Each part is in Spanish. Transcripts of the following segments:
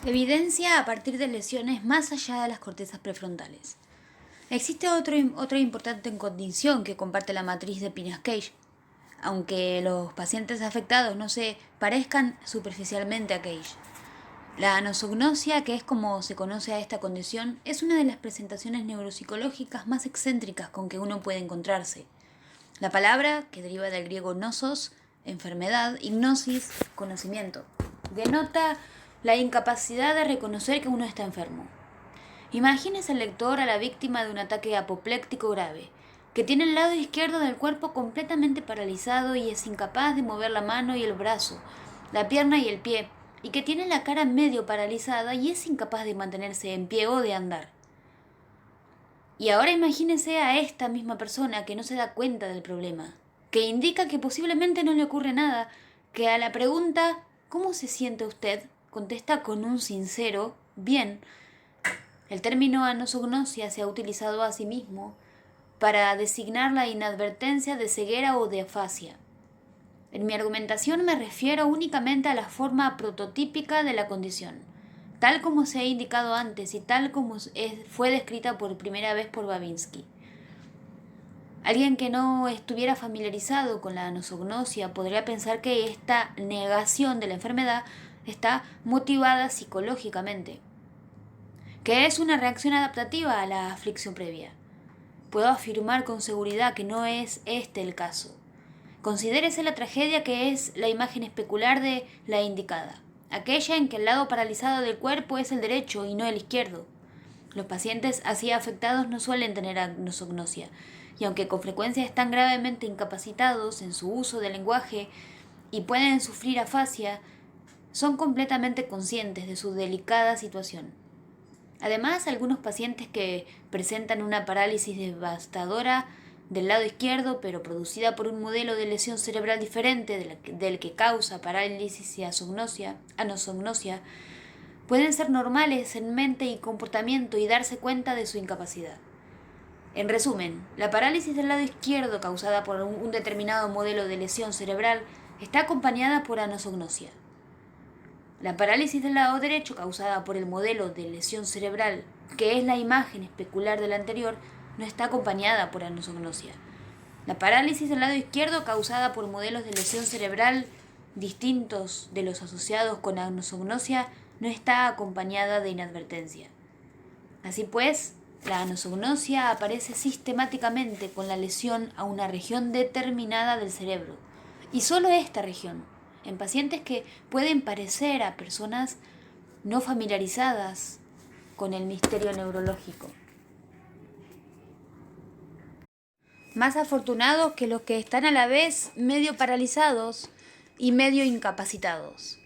Evidencia a partir de lesiones más allá de las cortezas prefrontales. Existe otra importante condición que comparte la matriz de Pinas-Cage, aunque los pacientes afectados no se parezcan superficialmente a Cage. La anosognosia, que es como se conoce a esta condición, es una de las presentaciones neuropsicológicas más excéntricas con que uno puede encontrarse. La palabra, que deriva del griego nosos, enfermedad, y gnosis, conocimiento, denota la incapacidad de reconocer que uno está enfermo. Imagínese el lector a la víctima de un ataque apopléctico grave, que tiene el lado izquierdo del cuerpo completamente paralizado y es incapaz de mover la mano y el brazo, la pierna y el pie, y que tiene la cara medio paralizada y es incapaz de mantenerse en pie o de andar. Y ahora imagínese a esta misma persona que no se da cuenta del problema, que indica que posiblemente no le ocurre nada, que a la pregunta ¿cómo se siente usted? Contesta con un sincero bien. El término anosognosia se ha utilizado a sí mismo para designar la inadvertencia de ceguera o de afasia. En mi argumentación me refiero únicamente a la forma prototípica de la condición, tal como se ha indicado antes y tal como fue descrita por primera vez por Babinski. Alguien que no estuviera familiarizado con la anosognosia podría pensar que esta negación de la enfermedad está motivada psicológicamente, que es una reacción adaptativa a la aflicción previa. Puedo afirmar con seguridad que no es este el caso. Considérese la tragedia que es la imagen especular de la indicada, aquella en que el lado paralizado del cuerpo es el derecho y no el izquierdo. Los pacientes así afectados no suelen tener anosognosia, y aunque con frecuencia están gravemente incapacitados en su uso del lenguaje y pueden sufrir afasia, son completamente conscientes de su delicada situación. Además, algunos pacientes que presentan una parálisis devastadora del lado izquierdo, pero producida por un modelo de lesión cerebral diferente del que causa parálisis y anosognosia, pueden ser normales en mente y comportamiento y darse cuenta de su incapacidad. En resumen, la parálisis del lado izquierdo causada por un determinado modelo de lesión cerebral está acompañada por anosognosia. La parálisis del lado derecho causada por el modelo de lesión cerebral, que es la imagen especular del anterior, no está acompañada por anosognosia. La parálisis del lado izquierdo causada por modelos de lesión cerebral distintos de los asociados con anosognosia no está acompañada de inadvertencia. Así pues, la anosognosia aparece sistemáticamente con la lesión a una región determinada del cerebro, y solo esta región, en pacientes que pueden parecer a personas no familiarizadas con el misterio neurológico. Más afortunados que los que están a la vez medio paralizados y medio incapacitados.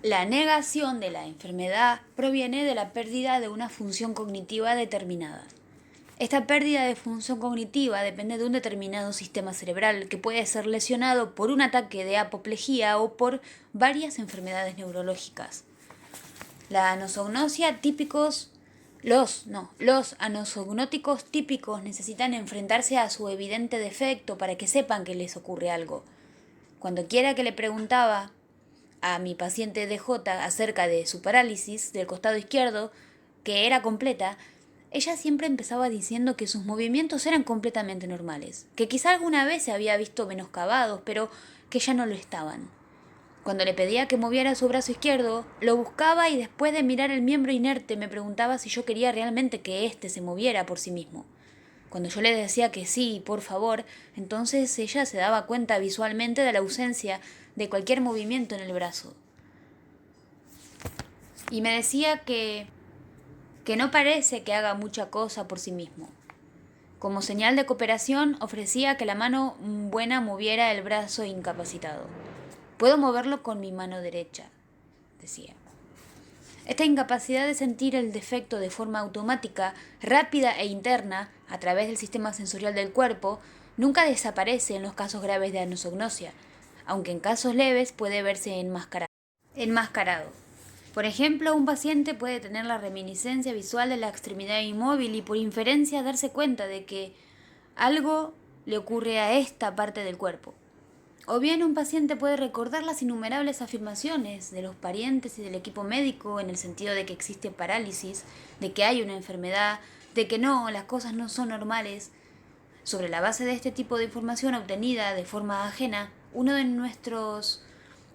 La negación de la enfermedad proviene de la pérdida de una función cognitiva determinada. Esta pérdida de función cognitiva depende de un determinado sistema cerebral que puede ser lesionado por un ataque de apoplejía o por varias enfermedades neurológicas. La anosognosia los anosognóticos típicos necesitan enfrentarse a su evidente defecto para que sepan que les ocurre algo. Cuando quiera que le preguntaba a mi paciente DJ acerca de su parálisis del costado izquierdo, que era completa, ella siempre empezaba diciendo que sus movimientos eran completamente normales, que quizá alguna vez se había visto menoscabados, pero que ya no lo estaban. Cuando le pedía que moviera su brazo izquierdo, lo buscaba y después de mirar el miembro inerte me preguntaba si yo quería realmente que éste se moviera por sí mismo. Cuando yo le decía que sí, por favor, entonces ella se daba cuenta visualmente de la ausencia de cualquier movimiento en el brazo. Y me decía que no parece que haga mucha cosa por sí mismo. Como señal de cooperación, ofrecía que la mano buena moviera el brazo incapacitado. Puedo moverlo con mi mano derecha, decía. Esta incapacidad de sentir el defecto de forma automática, rápida e interna, a través del sistema sensorial del cuerpo, nunca desaparece en los casos graves de anosognosia, aunque en casos leves puede verse enmascarado. Por ejemplo, un paciente puede tener la reminiscencia visual de la extremidad inmóvil y por inferencia darse cuenta de que algo le ocurre a esta parte del cuerpo. O bien un paciente puede recordar las innumerables afirmaciones de los parientes y del equipo médico en el sentido de que existe parálisis, de que hay una enfermedad, de que no, las cosas no son normales. Sobre la base de este tipo de información obtenida de forma ajena, uno de nuestros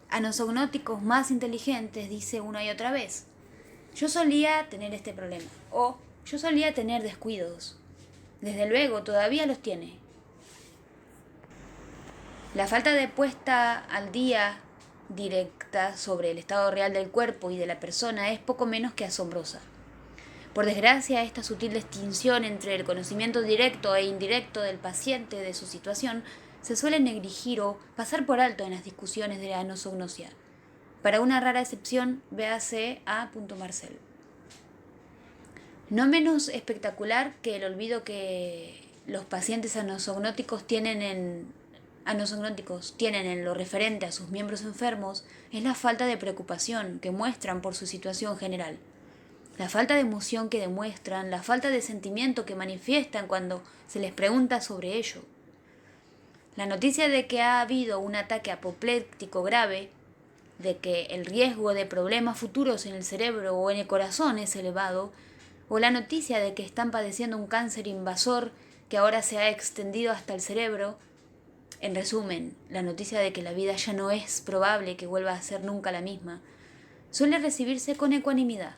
anosognóticos más inteligentes dice una y otra vez: yo solía tener este problema, o yo solía tener descuidos. Desde luego, todavía los tiene. La falta de puesta al día directa sobre el estado real del cuerpo y de la persona es poco menos que asombrosa. Por desgracia, esta sutil distinción entre el conocimiento directo e indirecto del paciente de su situación se suele negligir o pasar por alto en las discusiones de la anosognosia. Para una rara excepción, véase a Marcel. No menos espectacular que el olvido que los pacientes anosognóticos tienen en lo referente a sus miembros enfermos es la falta de preocupación que muestran por su situación general. La falta de emoción que demuestran, la falta de sentimiento que manifiestan cuando se les pregunta sobre ello. La noticia de que ha habido un ataque apopléctico grave, de que el riesgo de problemas futuros en el cerebro o en el corazón es elevado, o la noticia de que están padeciendo un cáncer invasor que ahora se ha extendido hasta el cerebro, en resumen, la noticia de que la vida ya no es probable que vuelva a ser nunca la misma, suele recibirse con ecuanimidad.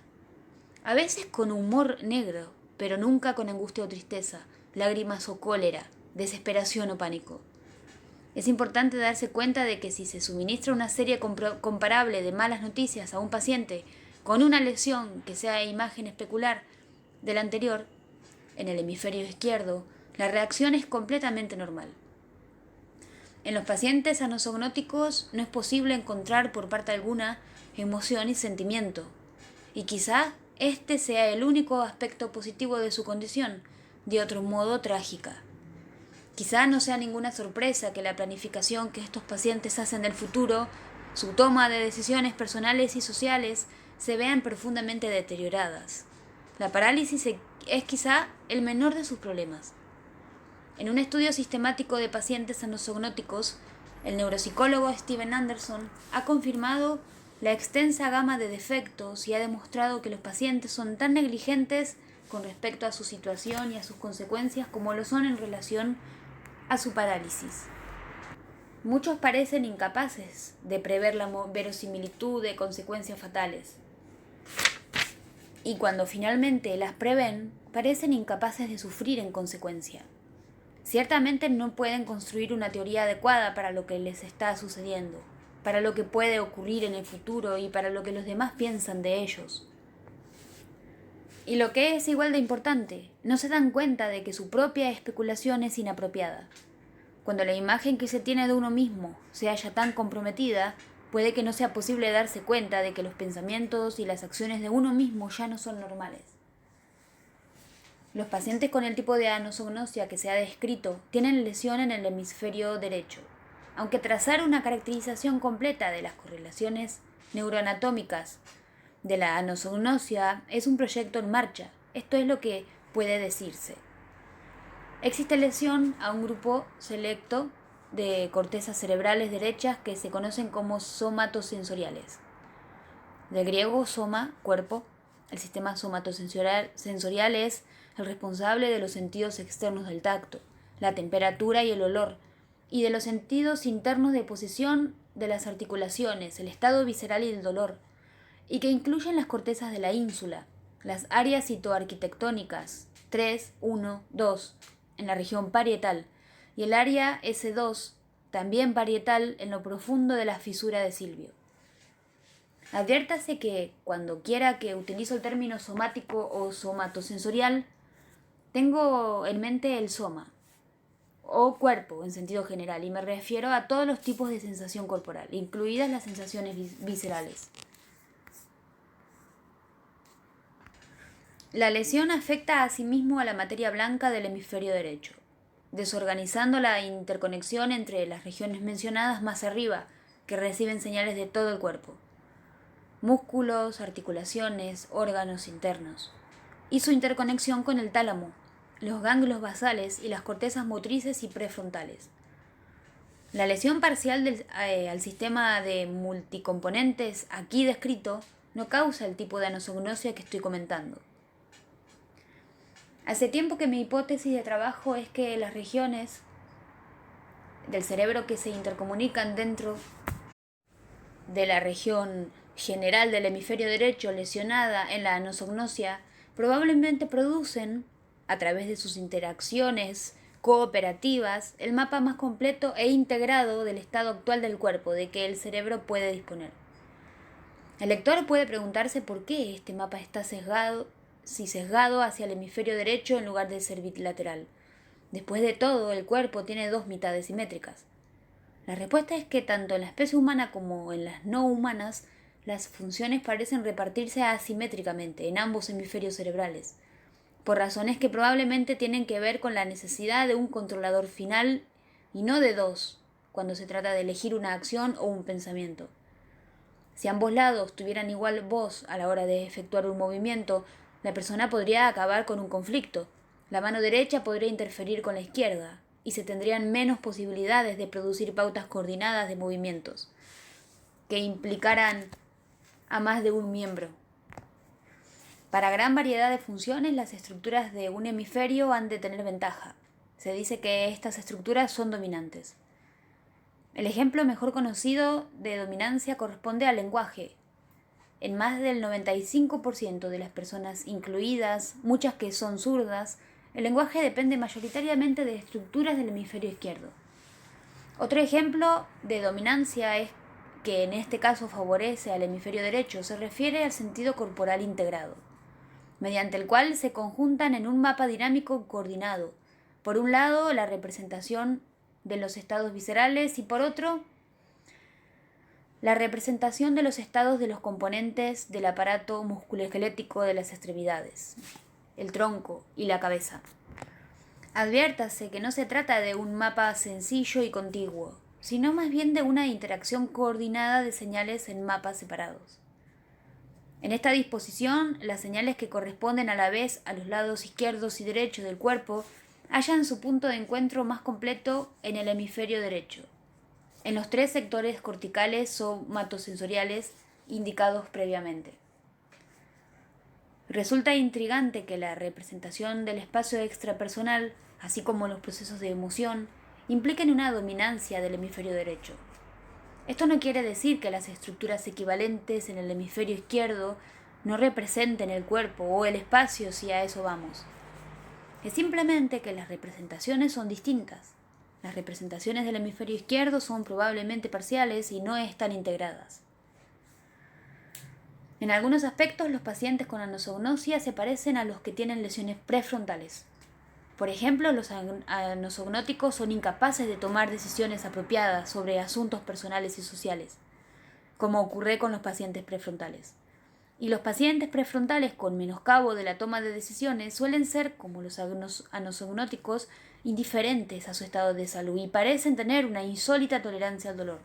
A veces con humor negro, pero nunca con angustia o tristeza, lágrimas o cólera, desesperación o pánico. Es importante darse cuenta de que si se suministra una serie comparable de malas noticias a un paciente con una lesión que sea imagen especular de la anterior, en el hemisferio izquierdo, la reacción es completamente normal. En los pacientes anosognóticos no es posible encontrar por parte alguna emoción y sentimiento, y quizá este sea el único aspecto positivo de su condición, de otro modo trágica. Quizá no sea ninguna sorpresa que la planificación que estos pacientes hacen del futuro, su toma de decisiones personales y sociales, se vean profundamente deterioradas. La parálisis es quizá el menor de sus problemas. En un estudio sistemático de pacientes anosognóticos, el neuropsicólogo Steven Anderson ha confirmado la extensa gama de defectos y ha demostrado que los pacientes son tan negligentes con respecto a su situación y a sus consecuencias como lo son en relación a su parálisis. Muchos parecen incapaces de prever la verosimilitud de consecuencias fatales. Y cuando finalmente las prevén, parecen incapaces de sufrir en consecuencia. Ciertamente no pueden construir una teoría adecuada para lo que les está sucediendo, para lo que puede ocurrir en el futuro y para lo que los demás piensan de ellos. Y lo que es igual de importante, no se dan cuenta de que su propia especulación es inapropiada. Cuando la imagen que se tiene de uno mismo se halla tan comprometida, puede que no sea posible darse cuenta de que los pensamientos y las acciones de uno mismo ya no son normales. Los pacientes con el tipo de anosognosia que se ha descrito tienen lesión en el hemisferio derecho, aunque trazar una caracterización completa de las correlaciones neuroanatómicas de la anosognosia es un proyecto en marcha. Esto es lo que puede decirse. Existe lesión a un grupo selecto de cortezas cerebrales derechas que se conocen como somatosensoriales. Del griego soma, cuerpo, el sistema somatosensorial es el responsable de los sentidos externos del tacto, la temperatura y el olor, y de los sentidos internos de posición de las articulaciones, el estado visceral y el dolor, y que incluyen las cortezas de la ínsula, las áreas citoarquitectónicas 3, 1, 2 en la región parietal y el área S2, también parietal en lo profundo de la fisura de Silvio. Adviértase que, cuando quiera que utilizo el término somático o somatosensorial, tengo en mente el soma, o cuerpo en sentido general, y me refiero a todos los tipos de sensación corporal, incluidas las sensaciones viscerales. La lesión afecta asimismo a la materia blanca del hemisferio derecho, desorganizando la interconexión entre las regiones mencionadas más arriba, que reciben señales de todo el cuerpo, músculos, articulaciones, órganos internos, y su interconexión con el tálamo, los ganglios basales y las cortezas motrices y prefrontales. La lesión parcial al sistema de multicomponentes aquí descrito no causa el tipo de anosognosia que estoy comentando. Hace tiempo que mi hipótesis de trabajo es que las regiones del cerebro que se intercomunican dentro de la región general del hemisferio derecho lesionada en la anosognosia probablemente producen, a través de sus interacciones cooperativas, el mapa más completo e integrado del estado actual del cuerpo de que el cerebro puede disponer. El lector puede preguntarse por qué este mapa está sesgado hacia el hemisferio derecho en lugar de ser bilateral. Después de todo, el cuerpo tiene dos mitades simétricas. La respuesta es que tanto en la especie humana como en las no humanas, las funciones parecen repartirse asimétricamente en ambos hemisferios cerebrales, por razones que probablemente tienen que ver con la necesidad de un controlador final y no de dos, cuando se trata de elegir una acción o un pensamiento. Si ambos lados tuvieran igual voz a la hora de efectuar un movimiento, la persona podría acabar con un conflicto. La mano derecha podría interferir con la izquierda, y se tendrían menos posibilidades de producir pautas coordinadas de movimientos, que implicaran a más de un miembro. Para gran variedad de funciones, las estructuras de un hemisferio han de tener ventaja. Se dice que estas estructuras son dominantes. El ejemplo mejor conocido de dominancia corresponde al lenguaje. En más del 95% de las personas, incluidas muchas que son zurdas, el lenguaje depende mayoritariamente de estructuras del hemisferio izquierdo. Otro ejemplo de dominancia es que en este caso favorece al hemisferio derecho, se refiere al sentido corporal integrado, mediante el cual se conjuntan en un mapa dinámico coordinado. Por un lado, la representación de los estados viscerales y por otro, la representación de los estados de los componentes del aparato musculoesquelético de las extremidades, el tronco y la cabeza. Adviértase que no se trata de un mapa sencillo y contiguo, sino más bien de una interacción coordinada de señales en mapas separados. En esta disposición, las señales que corresponden a la vez a los lados izquierdos y derechos del cuerpo hallan su punto de encuentro más completo en el hemisferio derecho, en los tres sectores corticales somatosensoriales indicados previamente. Resulta intrigante que la representación del espacio extrapersonal, así como los procesos de emoción, impliquen una dominancia del hemisferio derecho. Esto no quiere decir que las estructuras equivalentes en el hemisferio izquierdo no representen el cuerpo o el espacio si a eso vamos. Es simplemente que las representaciones son distintas. Las representaciones del hemisferio izquierdo son probablemente parciales y no están integradas. En algunos aspectos, los pacientes con anosognosia se parecen a los que tienen lesiones prefrontales. Por ejemplo, los anosognóticos son incapaces de tomar decisiones apropiadas sobre asuntos personales y sociales, como ocurre con los pacientes prefrontales. Y los pacientes prefrontales con menoscabo de la toma de decisiones suelen ser, como los anosognóticos, indiferentes a su estado de salud y parecen tener una insólita tolerancia al dolor.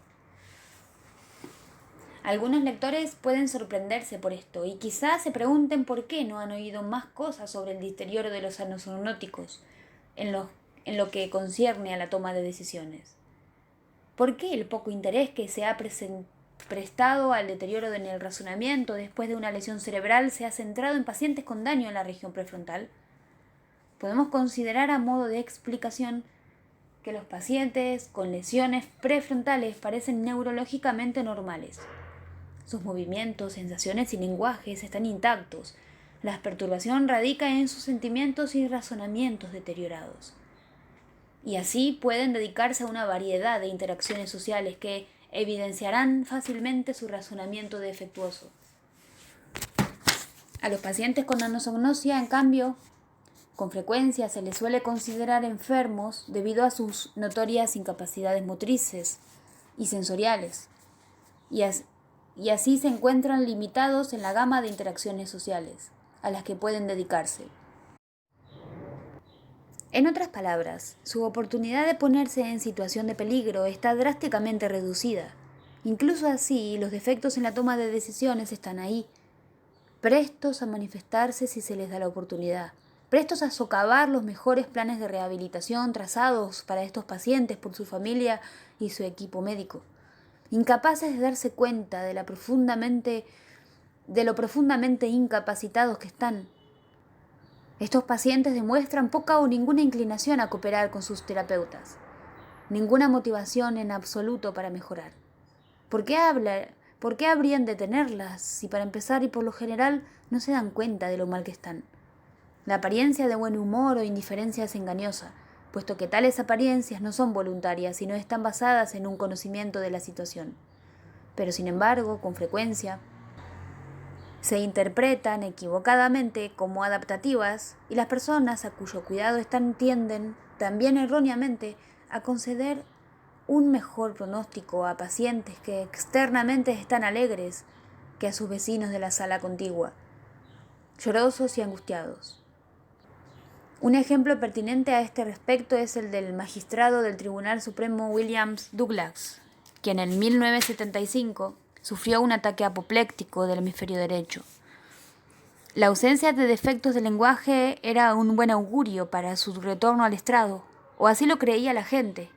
Algunos lectores pueden sorprenderse por esto y quizás se pregunten por qué no han oído más cosas sobre el deterioro de los anosognóticos en lo que concierne a la toma de decisiones. ¿Por qué el poco interés que se ha prestado al deterioro en el razonamiento después de una lesión cerebral se ha centrado en pacientes con daño en la región prefrontal? Podemos considerar a modo de explicación que los pacientes con lesiones prefrontales parecen neurológicamente normales. Sus movimientos, sensaciones y lenguajes están intactos. La perturbación radica en sus sentimientos y razonamientos deteriorados. Y así pueden dedicarse a una variedad de interacciones sociales que evidenciarán fácilmente su razonamiento defectuoso. A los pacientes con anosognosia, en cambio, con frecuencia se les suele considerar enfermos debido a sus notorias incapacidades motrices y sensoriales, y así se encuentran limitados en la gama de interacciones sociales a las que pueden dedicarse. En otras palabras, su oportunidad de ponerse en situación de peligro está drásticamente reducida. Incluso así, los defectos en la toma de decisiones están ahí, prestos a manifestarse si se les da la oportunidad. prestos a socavar los mejores planes de rehabilitación trazados para estos pacientes por su familia y su equipo médico, incapaces de darse cuenta de lo profundamente incapacitados que están. Estos pacientes demuestran poca o ninguna inclinación a cooperar con sus terapeutas, ninguna motivación en absoluto para mejorar. ¿Por qué habrían de tenerlas si para empezar y por lo general no se dan cuenta de lo mal que están? La apariencia de buen humor o indiferencia es engañosa, puesto que tales apariencias no son voluntarias, sino están basadas en un conocimiento de la situación. Pero sin embargo, con frecuencia, se interpretan equivocadamente como adaptativas y las personas a cuyo cuidado están tienden, también erróneamente, a conceder un mejor pronóstico a pacientes que externamente están alegres que a sus vecinos de la sala contigua, llorosos y angustiados. Un ejemplo pertinente a este respecto es el del magistrado del Tribunal Supremo William Douglas, quien en 1975 sufrió un ataque apopléctico del hemisferio derecho. La ausencia de defectos de lenguaje era un buen augurio para su retorno al estrado, o así lo creía la gente,